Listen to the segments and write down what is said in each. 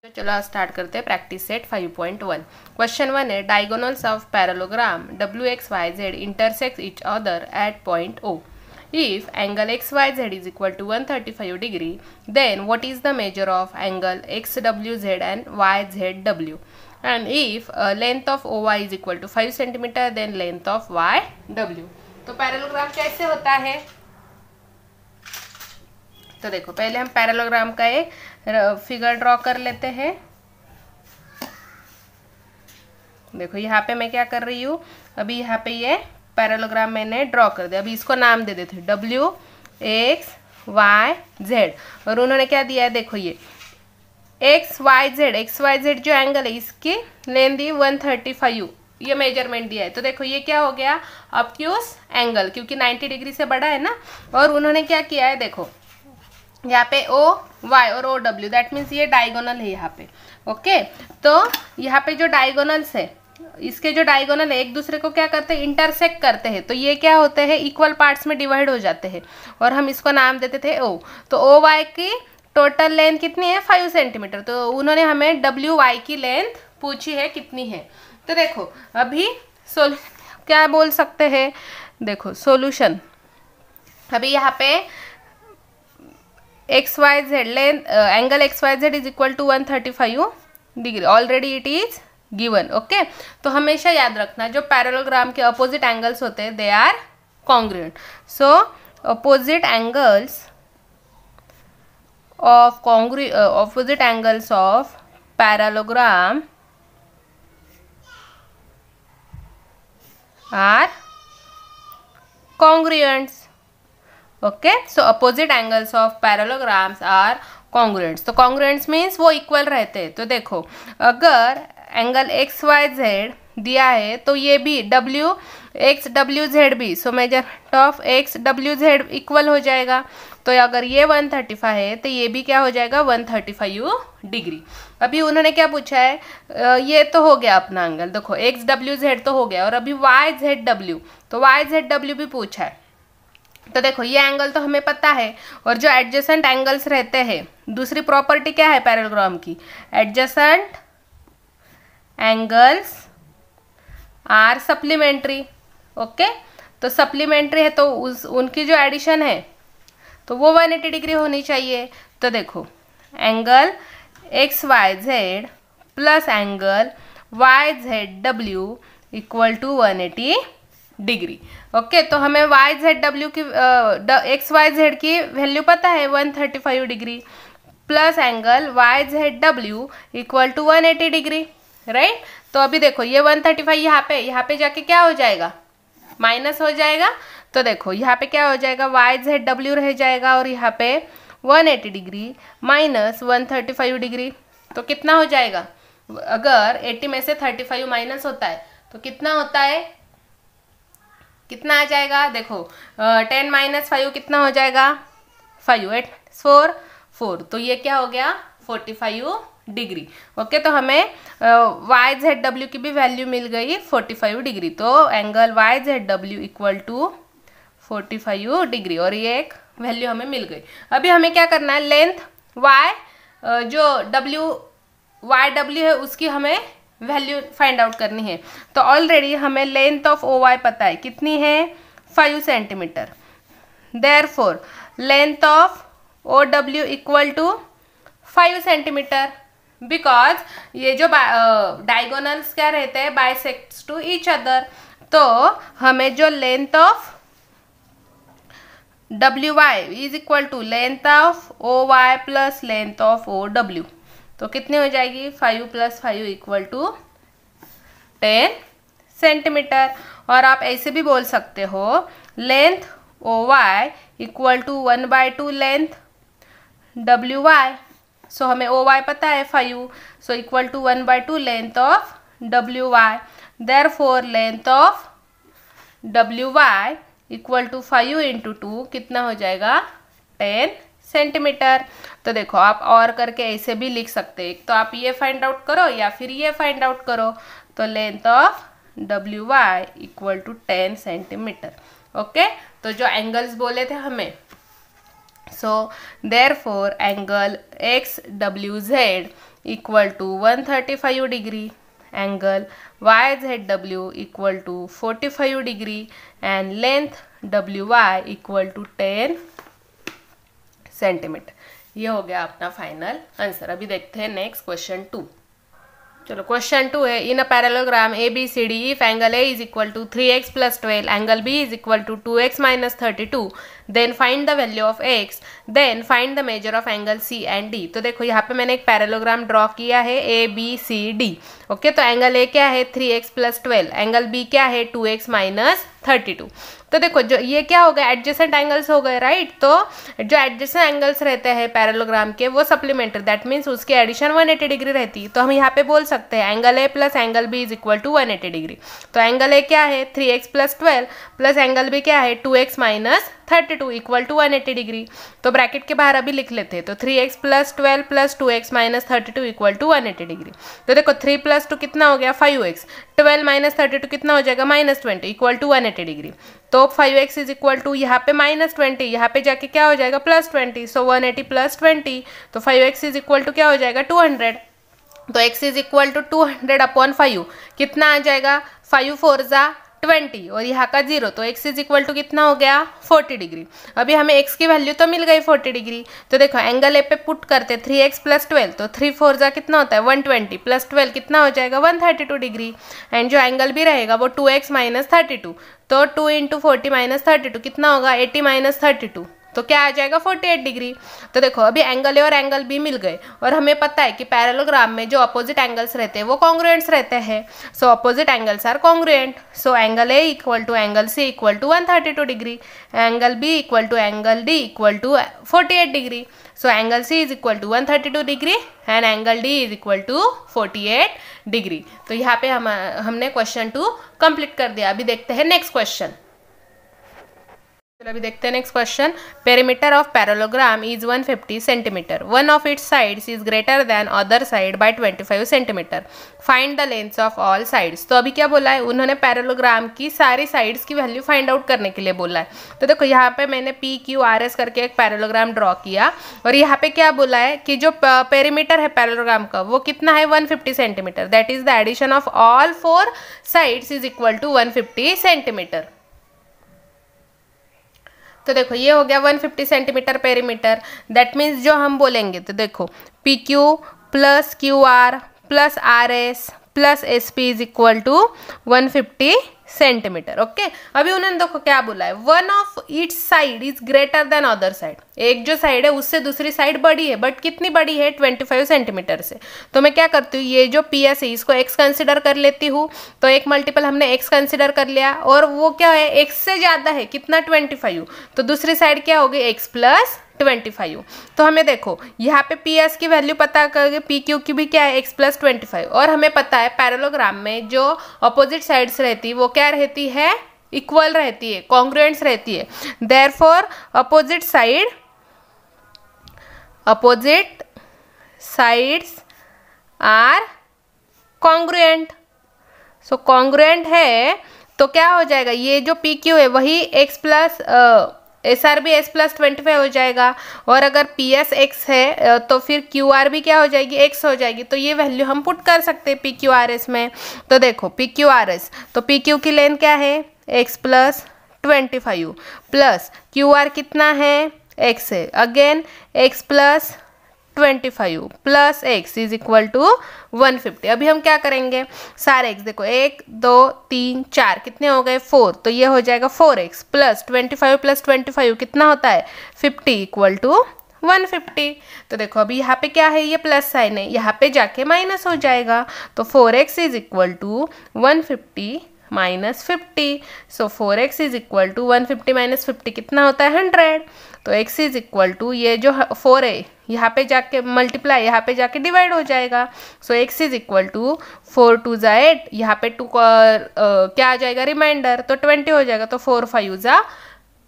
तो चलो स्टार्ट करते हैं प्रैक्टिस सेट 5.1। क्वेश्चन 1 है diagonals of parallelogram WXYZ intersect each other at point O। If angle XYZ is equal to 135 degree, then what is the measure of angle XWZ and YZW? And if length of OY is equal to 5 cm, then length of YW. तो parallelogram कैसे होता है? तो देखो पहले हम parallelogram का एक फिगर ड्रॉ कर लेते हैं। देखो यहाँ पे मैं क्या कर रही हूँ, अभी यहाँ पे ये पैरेललोग्राम मैंने ड्रॉ कर दिया। अभी इसको नाम दे देते हैं WXYZ। और उन्होंने क्या दिया है, देखो ये XYZ जो एंगल है इसकी लेंथ दी 135, ये मेजरमेंट दिया है। तो देखो ये क्या हो गया, ऑब्ट्यूस एंगल, क्योंकि 90 डिग्री से बड़ा है ना। और उन्होंने क्या किया है, देखो यहाँ पे OY और OW, दैट मीन्स ये डायगोनल है यहाँ पे। ओके, तो यहाँ पे जो डायगोनल्स है, इसके जो डायगोनल है एक दूसरे को क्या करते हैं, इंटरसेक्ट करते हैं। तो ये क्या होते हैं, इक्वल पार्ट्स में डिवाइड हो जाते हैं। और हम इसको नाम देते थे O। तो OY की टोटल लेंथ कितनी है, 5 सेंटीमीटर। तो उन्होंने हमें WY की लेंथ पूछी है कितनी है। तो देखो अभी क्या बोल सकते हैं, देखो सोल्यूशन। अभी यहाँ पे XYZ length angle XYZ is equal to 135 degree, already it is given. Okay, तो हमेशा याद रखना जो पैरेललोग्राम के अपोजिट एंगल्स होते हैं they are congruent. So opposite angles of parallelogram are congruents. Okay, so opposite angles of parallelograms are congruents. तो congruents means वो इक्वल रहते हैं। तो देखो अगर एंगल XYZ दिया है तो ये भी XWZ भी, सो मेजरमेंट ऑफ XWZ इक्वल हो जाएगा। तो अगर ये 135 है तो ये भी क्या हो जाएगा, 135 डिग्री। अभी उन्होंने क्या पूछा है, ये तो हो गया अपना एंगल, देखो XWZ तो हो गया। और अभी YZW, तो YZW भी पूछा है। तो देखो ये एंगल तो हमें पता है, और जो एडजेसेंट एंगल्स रहते हैं, दूसरी प्रॉपर्टी क्या है पैरेललोग्राम की, adjacent angles are supplementary. Okay, तो सप्लीमेंट्री है तो उनकी जो एडिशन है तो वो 180 डिग्री होनी चाहिए। तो देखो angle XYZ plus angle YZW equal to 180 degree. Okay, तो हमें YZW की XYZ की वैल्यू पता है 135 degree, plus angle YZW equal to 180 degree, right. तो अभी देखो ये 135 यहाँ पे जाके क्या हो जाएगा, माइनस हो जाएगा। तो देखो यहाँ पे क्या हो जाएगा, YZW रह जाएगा, और यहाँ पे 180 डिग्री माइनस 135 डिग्री। तो कितना हो जाएगा, अगर 80 में से 35 माइनस होता है तो कितना होता है, कितना आ जाएगा, देखो 10 माइनस 5 कितना हो जाएगा, 5 8 4 4। तो ये क्या हो गया, 45 डिग्री। ओके, तो हमें YZW की भी वैल्यू मिल गई 45 डिग्री। तो angle YZW equal to 45 degree, और ये एक वैल्यू हमें मिल गई। अभी हमें क्या करना है, लेंथ जो YW है उसकी हमें वैल्यू फाइंड आउट करनी है। तो ऑलरेडी हमें लेंथ ऑफ OY पता है कितनी है, 5 centimetre. Therefore length of OW equal to 5 centimetre, because ये जो डायगोनल्स क्या रहते हैं, बाइसेक्ट्स टू ईच अदर। तो हमें जो length of WY is equal to length of OY plus length of OW, तो कितनी हो जाएगी, 5 प्लस 5 इक्वल टू 10 सेंटीमीटर। और आप ऐसे भी बोल सकते हो length OY equal to 1/2 length WY। So हमें OY पता है 5, so equal to 1/2 length of WY। Therefore length of WY equal to 5 into 2 कितना हो जाएगा, 10 सेंटीमीटर। तो देखो आप और करके ऐसे भी लिख सकते हैं, एक तो आप ये फाइंड आउट करो या फिर ये फाइंड आउट करो। तो length of WY equal to 10 centimetre. Okay, तो जो एंगल्स बोले थे हमें, So therefore angle XWZ equal to 135 degree, angle YZW equal to 45 degree and length WY equal to 10 centimetre. ये हो गया अपना फाइनल आंसर। अभी देखते हैं नेक्स्ट क्वेश्चन 2। चलो क्वेश्चन 2 है, in a parallelogram ABCD if angle A is equal to 3x plus 12, angle B is equal to 2x minus 32, then find the value of x, then find the measure of angle C and D। तो देखो यहाँ पे मैंने एक parallelogram draw किया है ABCD। Okay, तो angle A क्या है 3x प्लस 12, एंगल B क्या है 2x माइनस 32। तो देखो जो ये क्या हो गया, एडजेसेंट एंगल्स हो गए, राइट। तो जो एडजेसेंट एंगल्स रहते हैं पैरेललोग्राम के वो सप्लीमेंट्री, दैट मीन्स उसकी एडिशन 180 डिग्री रहती है। तो हम यहाँ पे बोल सकते हैं angle A plus angle B is equal to 180 degree. तो एंगल A क्या है 3x plus 12 plus angle B क्या है 2x minus 32 equal to 180 degree. तो ब्रैकेट के बाहर अभी लिख लेते हैं, तो 3x plus 12 plus 2x minus 32 equal to 180 degree. तो देखो 3 प्लस 2 कितना हो गया 5x, 12 माइनस 32 कितना हो जाएगा माइनस 20 इक्वल टू 180 डिग्री। तो 5x इज इक्वल टू यहाँ पे माइनस 20, यहाँ पे जाके क्या हो जाएगा प्लस 20, सो 180 प्लस 20, तो 5x इज इक्वल टू क्या हो जाएगा 200। तो x is equal to 200 upon 5 कितना आ जाएगा 5 4 जा 20 और यहाँ का 0, तो x इज इक्वल टू कितना हो गया 40 डिग्री। अभी हमें x की वैल्यू तो मिल गई 40 डिग्री। तो देखो एंगल A पे पुट करते 3x प्लस 12, तो 3 4 जा कितना होता है 120 प्लस 12 कितना हो जाएगा 132 डिग्री। एंड जो एंगल B रहेगा वो 2x माइनस 32, तो 2 इंटू 40 माइनस 32 कितना होगा 80 माइनस 32, तो क्या आ जाएगा 48 डिग्री। तो देखो अभी एंगल A और एंगल B मिल गए और हमें पता है कि पैरेललोग्राम में जो अपोजिट एंगल्स रहते हैं वो कॉन्ग्रुएंट्स रहते हैं। So opposite angles are congruent. So angle A equal to angle C equal to 132 degree, angle B equal to angle D equal to 48 degree. So angle C is equal to 132 degree and angle D is equal to 48 degree. तो यहाँ पे हमने question 2 complete कर दिया। अभी देखते हैं next question. अभी देखते हैं next question. Perimeter of parallelogram is 150 centimetre, one of its sides is greater than other side by 25 centimetre, find the lengths of all sides. तो अभी क्या बोला है, उन्होंने पैरेललोग्राम की सारी साइड्स की वैल्यू फाइंड आउट करने के लिए बोला है। तो देखो यहाँ पे मैंने PQRS करके एक पैरेललोग्राम ड्रॉ किया और यहाँ पे क्या बोला है कि जो पेरीमीटर है पैरेललोग्राम का वो कितना है 150 centimetre, that is the addition of all 4 sides is equal to 150 centimetre. तो देखो ये हो गया 150 सेंटीमीटर पेरीमीटर, दैट मीन्स जो हम बोलेंगे तो देखो PQ plus QR plus RS plus SP is equal to 150 centimetre. Okay, अभी उन्होंने देखो क्या बोला है, one of each side is greater than other side. एक जो साइड है उससे दूसरी साइड बड़ी है, बट कितनी बड़ी है 25 सेंटीमीटर से। तो मैं क्या करती हूँ, ये जो PS है इसको x कंसिडर कर लेती हूँ। तो एक मल्टीपल हमने x कंसिडर कर लिया और वो क्या है x से ज्यादा है कितना 25, तो दूसरी साइड क्या होगी x प्लस 25। तो हमें देखो यहाँ पे PS की वैल्यू पता करके PQ की भी क्या है x प्लस 25, और हमें पता है पैरेललोग्राम में जो अपोजिट साइड्स रहती है वो क्या रहती है इक्वल रहती है, कॉन्ग्रुएंट्स रहती है। Therefore opposite sides are congruent. So congruent है तो क्या हो जाएगा, ये जो PQ है वही x प्लस SR भी S प्लस 25 हो जाएगा, और अगर PS x है तो फिर QR भी क्या हो जाएगी x हो जाएगी। तो ये वैल्यू हम पुट कर सकते हैं PQRS में। तो देखो PQRS, तो PQ की लेंथ क्या है x प्लस 25 प्लस QR कितना है x है, again x plus 25 plus x is equal to 150। अभी हम क्या करेंगे, सारे x देखो 1 2 3 4 कितने हो गए 4, तो ये हो जाएगा 4x प्लस 25 कितना होता है 50 इक्वल टू 150। तो देखो अभी यहाँ पे क्या है, ये प्लस साइन है, यहाँ पे जाके माइनस हो जाएगा। तो 4x is equal to 150 minus 50। So 4x is equal to 150 minus 50 कितना होता है 100। तो x इज इक्वल टू ये जो 4 है यहाँ पे जाके मल्टीप्लाई, यहाँ पे जाके डिवाइड हो जाएगा। सो x इज इक्वल टू 4 2 जा 8, यहाँ पे 2 क्या आ जाएगा रिमाइंडर, तो 20 हो जाएगा। तो 4 5 जा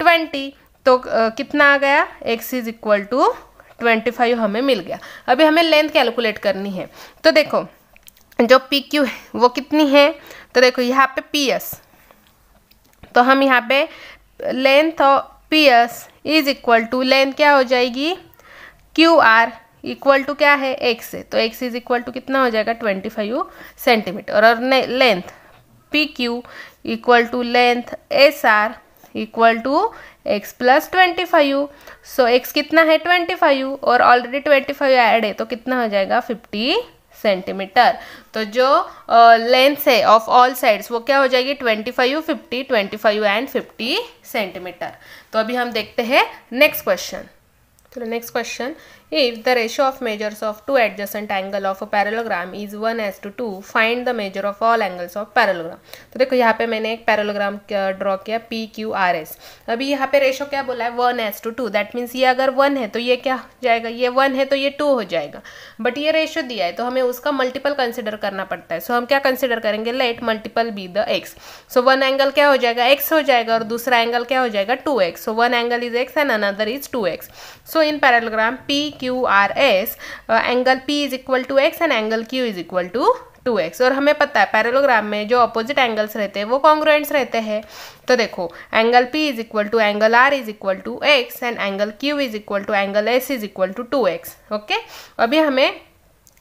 20, तो कितना आ गया x इज इक्वल टू 25 हमें मिल गया। अभी हमें लेंथ कैलकुलेट करनी है। तो देखो जो PQ है वो कितनी है, तो देखो यहाँ पे PS, तो हम यहाँ पे length of PS is equal to length क्या हो जाएगी QR इक्वल टू क्या है x है, तो x इज इक्वल टू कितना हो जाएगा 25 सेंटीमीटर। और length P Q equal to length S R equal to x plus 25। So x कितना है 25 और ऑलरेडी 25 ऐड है तो कितना हो जाएगा 50 सेंटीमीटर। तो जो लेंथ है ऑफ ऑल साइड्स वो क्या हो जाएगी 25, 50, 25 एंड 50 सेंटीमीटर। तो अभी हम देखते हैं नेक्स्ट क्वेश्चन। चलो next question, if the ratio of measures of two adjacent angle of a parallelogram is 1:2 find the measure of all angles of parallelogram. तो देखो यहाँ पे मैंने एक पैरेललोग्राम ड्रॉ किया PQRS। अभी यहाँ पे रेशियो क्या बोला है 1:2, दैट मीन्स ये अगर 1 है तो ये क्या हो जाएगा, ये 1 है तो ये 2 हो जाएगा। बट ये रेशियो दिया है तो हमें उसका मल्टीपल कंसिडर करना पड़ता है। सो हम क्या कंसिडर करेंगे, let multiple be the x। So one angle क्या हो जाएगा x हो जाएगा और दूसरा एंगल क्या हो जाएगा 2x। So one angle is x and another is 2x। So in parallelogram PQRS angle P is equal to x and angle Q is equal to 2x। और हमें पता है पैरेललोग्राम में जो अपोजिट एंगल्स रहते हैं वो कॉन्ग्रुएंट्स रहते हैं। तो देखो angle P is equal to angle R is equal to x and angle Q is equal to angle S is equal to 2x। Okay, अभी हमें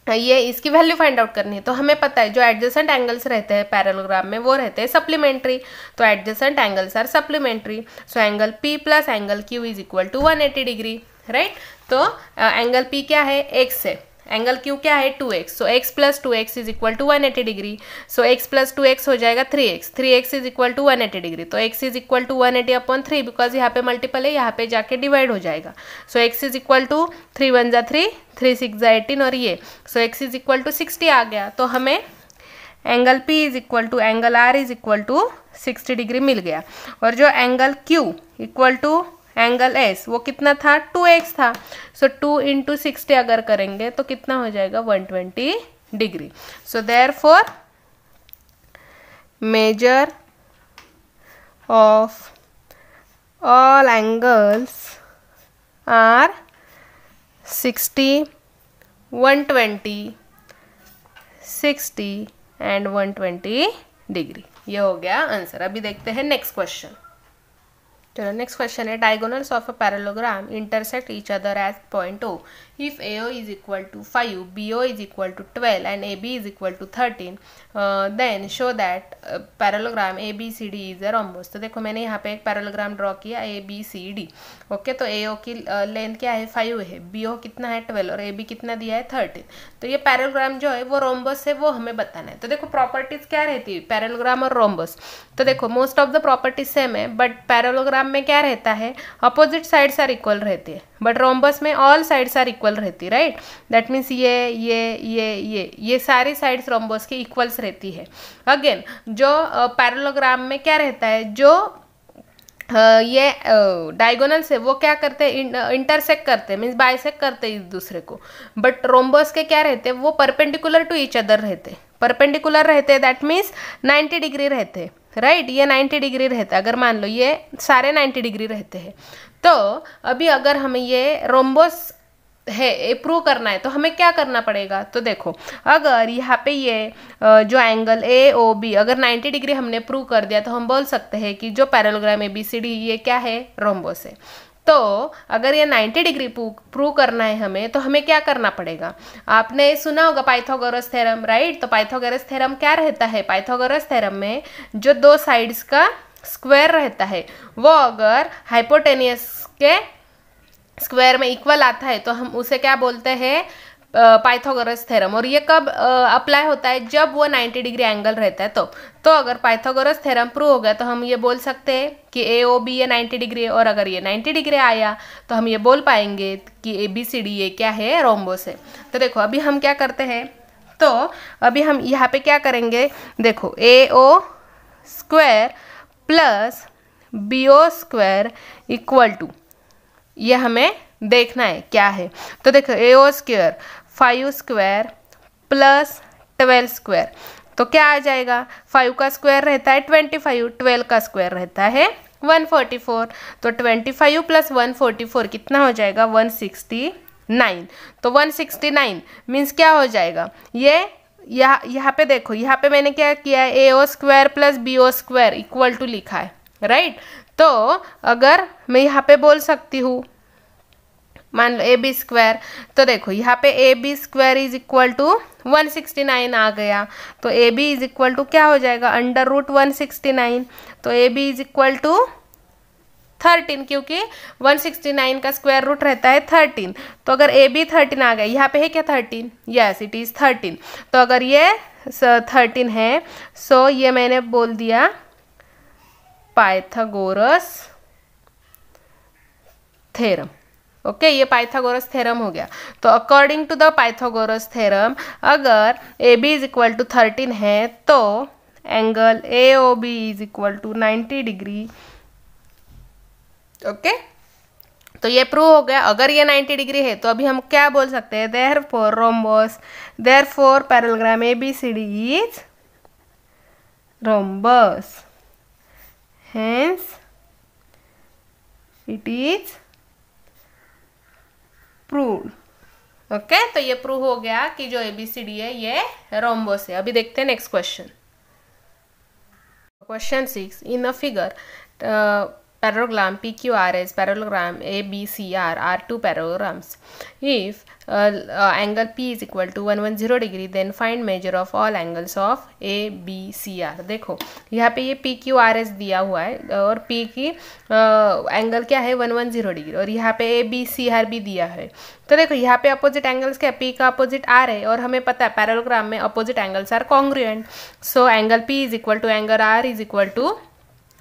ये इसकी वैल्यू फाइंड आउट करनी है। तो हमें पता है जो एडजेसेंट एंगल्स रहते हैं पैरेललोग्राम में वो रहते हैं सप्लीमेंट्री। तो adjacent angles are supplementary. So angle P plus angle Q is equal to 180 degree, right. तो एंगल P क्या है x है, एंगल Q क्या है 2x। So x plus 2x is equal to 180 degree. So x plus 2x हो जाएगा 3x, 3x is equal to 180 degree. तो x is equal to 180 upon 3, because यहाँ पे मल्टीपल है, यहाँ पे जाके डिवाइड हो जाएगा। सो x इज इक्वल टू 3 1 जा 3, 3 6 जा 18 और ये so x is equal to 60 आ गया। तो हमें angle P is equal to angle R is equal to 60 degree मिल गया। और जो angle Q equal to angle S वो कितना था 2x था। सो 2 इंटू 60 अगर करेंगे तो कितना हो जाएगा 120 degree. So therefore measure of all angles are 60, 120, 60 and 120 degree. ये हो गया आंसर। अभी देखते हैं नेक्स्ट क्वेश्चन। चलो नेक्स्ट क्वेश्चन है, diagonals of a parallelogram intersect each other at point O if AO is equal to 5, BO is equal to 12 and AB is equal to 13 then show that parallelogram ABCD is a rhombus. तो देखो मैंने यहाँ पे एक parallelogram draw किया ABCD। Okay, तो AO की length क्या है 5 है, BO कितना है 12 और AB कितना दिया है 13। तो ये पैरेललोग्राम जो है वो रोम्बस है, वो हमें बताना है। तो देखो प्रॉपर्टीज क्या रहती है पैरेललोग्राम और रोम्बस। तो देखो most of the properties same है, बट पैरेललोग्राम में क्या रहता है अपोजिट साइड्स आर इक्वल रहती है, बट रोम्बस में ऑल साइड्स आर इक्वल रहती है, राइट। दैट मीन्स ये सारी साइड्स रोम्बस की इक्वल्स रहती है। अगेन जो पैरेललोग्राम में क्या रहता है, जो ये डायगोनल्स है वो क्या करते हैं इंटरसेक्ट करते हैं, मीन्स बाइसेक्ट करते हैं एक दूसरे को। बट रोम्बस के क्या रहते हैं वो परपेंडिकुलर टू ईच अदर रहते हैं, परपेंडिकुलर रहते हैं, दैट मीन्स 90 डिग्री रहते हैं, राइट। ये 90 डिग्री रहता है, अगर मान लो ये सारे 90 डिग्री रहते हैं। तो अभी अगर हमें ये रोम्बस है प्रूव करना है तो हमें क्या करना पड़ेगा। तो देखो अगर यहाँ पे ये जो एंगल AOB अगर 90 डिग्री हमने प्रूव कर दिया तो हम बोल सकते हैं कि जो पैरेललोग्राम ABCD ये क्या है रोम्बस है। तो अगर ये 90 डिग्री प्रूव करना है हमें तो हमें क्या करना पड़ेगा, आपने सुना होगा पाइथागोरस थ्योरम, राइट। तो पाइथागोरस थ्योरम क्या रहता है, पाइथागोरस थ्योरम में जो दो साइड्स का स्क्वायर रहता है वो अगर हाइपोटेनियस के स्क्वायर में इक्वल आता है तो हम उसे क्या बोलते हैं पाइथागोरस थ्योरम। और ये कब अप्लाई होता है, जब वो 90 डिग्री एंगल रहता है। तो अगर पाइथागोरस थ्योरम प्रूव हो गया तो हम ये बोल सकते हैं कि AOB ये 90 डिग्री है, और अगर ये 90 डिग्री आया तो हम ये बोल पाएंगे कि ABCD ये क्या है रोम्बस है। तो देखो अभी हम क्या करते हैं, तो अभी हम यहाँ पे क्या करेंगे, देखो AO square plus BO square equal to, ये हमें देखना है क्या है। तो देखो AO square 5 square plus 12 square, तो क्या आ जाएगा, 5 का स्क्वायर रहता है 25, 12 का स्क्वायर रहता है 144। तो 25 प्लस 144 कितना हो जाएगा 169। तो 169 मीन्स क्या हो जाएगा, ये यहाँ पे देखो, यहाँ पे मैंने क्या किया है AO square plus BO square equal to लिखा है, राइट। तो अगर मैं यहाँ पे बोल सकती हूँ मान लो ए बी स्क्वायर, तो देखो यहाँ पे A B square is equal to 169 आ गया, तो A B is equal to क्या हो जाएगा, अंडर रूट 169, तो A B is equal to 13, क्योंकि 169 का स्क्वायर रूट रहता है 13, तो अगर ए बी 13 आ गया, यहाँ पे है क्या 13, यस इट इज 13, तो अगर ये 13 है, सो ये मैंने बोल दिया पाइथागोरस थ्योरम। ओके, ये पाइथागोरस थ्योरम हो गया। तो according to the Pythagoras theorem, अगर A B is equal to 13 है तो angle A O B is equal to 90 degree. Okay, तो ये प्रूव हो गया। अगर ये 90 डिग्री है तो अभी हम क्या बोल सकते हैं, therefore rhombus, therefore parallelogram A B C D is rhombus, hence it is proved. Okay, तो ये प्रूव हो गया कि जो ABCD है ये रोम्बस है। अभी देखते हैं next question. Question 6, in a figure parallelogram PQRS, parallelogram ABCR are two parallelograms. If angle P is equal to 110 degree, then find measure of all angles of ABCR. देखो यहाँ पे ये PQRS दिया हुआ है और P की एंगल क्या है 110 डिग्री, और यहाँ पे ABCR भी दिया है। तो देखो यहाँ पे अपोजिट एंगल्स क्या, P का अपोजिट R है, और हमें पता है पैरेललोग्राम में opposite angles are congruent, so angle P is equal to angle R is equal to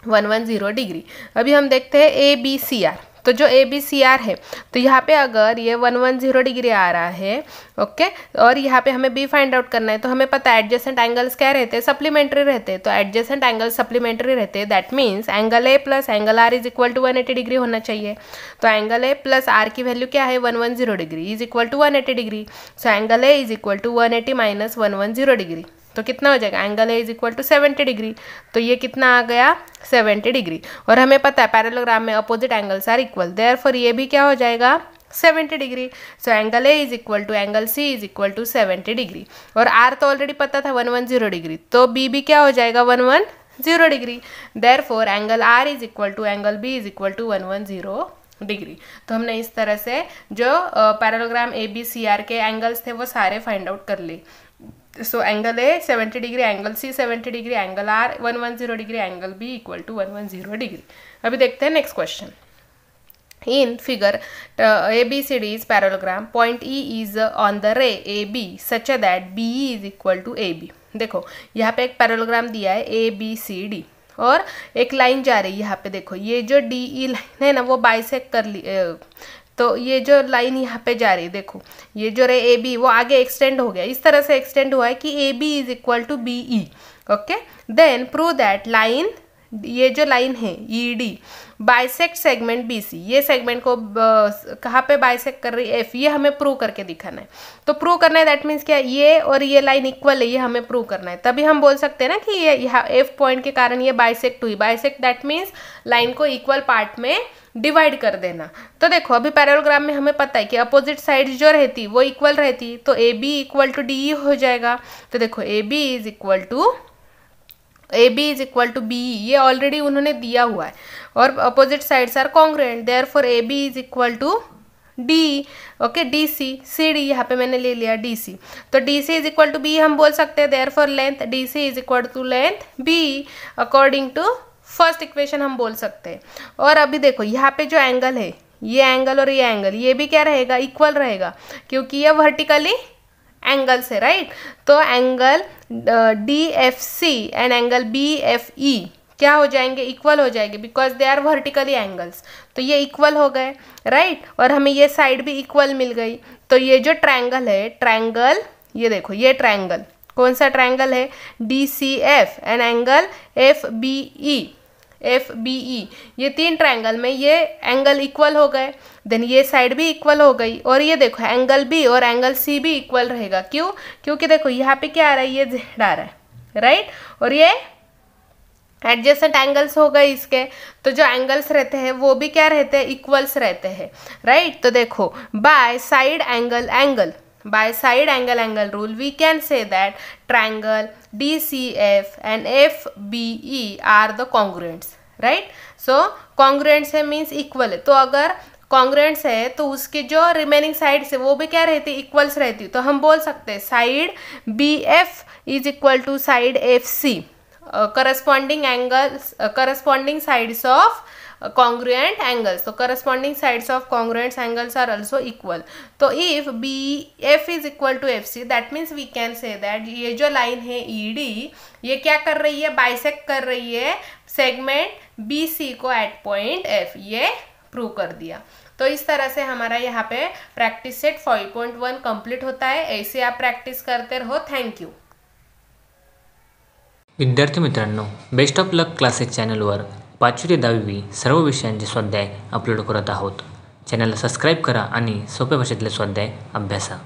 110 degree. अभी हम देखते हैं ABCR। तो जो ABCR है, तो यहाँ पे अगर ये 110 डिग्री आ रहा है, ओके, और यहाँ पे हमें B फाइंड आउट करना है, तो हमें पता है एडजेसेंट एंगल्स क्या रहते हैं, सप्लीमेंट्री रहते हैं। तो एडजेसेंट एंगल्स सप्लीमेंट्री रहते हैं, that means angle A plus angle R is equal to 180 degree होना चाहिए। तो एंगल A प्लस R की वैल्यू क्या है 110 degree is equal to 180 degree. So angle A is equal to 180 minus 110 degree, तो कितना हो जाएगा, angle A is equal to 70 degree. तो ये कितना आ गया 70 डिग्री, और हमें पता है पैरेललोग्राम में opposite angles are equal, therefore ये भी क्या हो जाएगा 70 degree. So angle A is equal to angle C is equal to 70 degree, और R तो ऑलरेडी पता था 110 डिग्री, तो B भी क्या हो जाएगा 110 degree. Therefore angle R is equal to angle B is equal to 110 degree. तो हमने इस तरह से जो पैरेललोग्राम ABCR के एंगल्स थे वो सारे फाइंड आउट कर लिए। So angle A 70 degree, angle C 70 degree, angle R 110 degree, angle B equal to 110 degree. अभी देखते हैं next question. In figure ABCD is parallelogram, point E is on the ray AB such that BE is equal to AB। देखो यहाँ पे एक parallelogram दिया है ABCD, और एक लाइन जा रही है यहाँ पे, देखो ये जो DE लाइन है ना वो बाइसेक्ट कर ली, तो ये जो लाइन यहाँ पे जा रही है, देखो ये जो रे ए बी वो आगे एक्सटेंड हो गया, इस तरह से एक्सटेंड हुआ है कि A B is equal to B E. Okay, then prove that line, ये जो लाइन है E D bisect segment B C, ये सेगमेंट को कहाँ पे बाइसेक्ट कर रही है एफ, ये हमें प्रूव करके दिखाना है। तो प्रूव करना है दैट मीन्स क्या, ये और ये लाइन इक्वल है, ये हमें प्रूव करना है। तभी हम बोल सकते हैं ना कि ये यहाँ एफ पॉइंट के कारण ये बाइसेक्ट हुई। बाइसेक्ट दैट मीन्स लाइन को इक्वल पार्ट में डिवाइड कर देना। तो देखो अभी पैरेललोग्राम में हमें पता है कि अपोजिट साइड जो रहती वो इक्वल रहती, तो A B equal to D E हो जाएगा। तो देखो A B is equal to B E, ये ऑलरेडी उन्होंने दिया हुआ है, और opposite sides are congruent, therefore A B is equal to D. Okay, D C, C D यहाँ पे मैंने ले लिया डी सी, तो D C is equal to B हम बोल सकते हैं, therefore length D C is equal to length B, according to first equation हम बोल सकते हैं। और अभी देखो यहाँ पे जो एंगल है, ये एंगल और ये एंगल, ये भी क्या रहेगा, इक्वल रहेगा, क्योंकि ये वर्टिकली एंगल्स है, राइट। तो angle D F C and angle B F E क्या हो जाएंगे, इक्वल हो जाएंगे, because they are vertically angles. तो ये इक्वल हो गए, राइट, और हमें ये साइड भी इक्वल मिल गई। तो ये जो ट्रायंगल है, ट्रायंगल, ये देखो ये ट्रायंगल कौन सा ट्रायंगल है, D C F and angle F B E, ये तीन ट्रायंगल में ये एंगल इक्वल हो गए, देन ये साइड भी इक्वल हो गई, और ये देखो एंगल बी और एंगल सी भी इक्वल रहेगा। क्यों, क्योंकि देखो यहाँ पे क्या आ रहा है, ये जेड आ रहा है, राइट, और ये एडजेसेंट एंगल्स हो गए इसके। तो जो एंगल्स रहते हैं वो भी क्या रहते हैं, इक्वल्स रहते हैं, राइट। तो देखो by side angle rule we can say that triangle DCF and FBE are the congruents, right। so congruents है means equal है, तो अगर कॉन्ग्रुएंट्स है तो उसकी जो रिमेनिंग साइड से वो भी क्या रहती, इक्वल्स रहती। तो हम बोल सकते हैं side B F is equal to side F C, corresponding angles, corresponding sides of congruent angles, so corresponding sides of congruent angles are also equal. तो if BF is equal to FC, that means we can say that ये जो line है ED ये क्या कर रही है, bisect कर रही है सेगमेंट BC को एट पॉइंट F, ये प्रूव कर दिया। तो इस तरह से हमारा यहाँ पे प्रैक्टिस सेट 5.1 कंप्लीट होता है। ऐसे आप प्रैक्टिस करते रहो। Thank you. विद्यार्थी मित्रांनो, बेस्ट ऑफ लक क्लासेस चॅनलवर 5वी ते 10वी सर्व विषयांचे स्वाध्याय अपलोड करत आहोत। चॅनलला सबस्क्राईब करा आणि सोप्या भाषेतले स्वाध्याय अभ्यासा।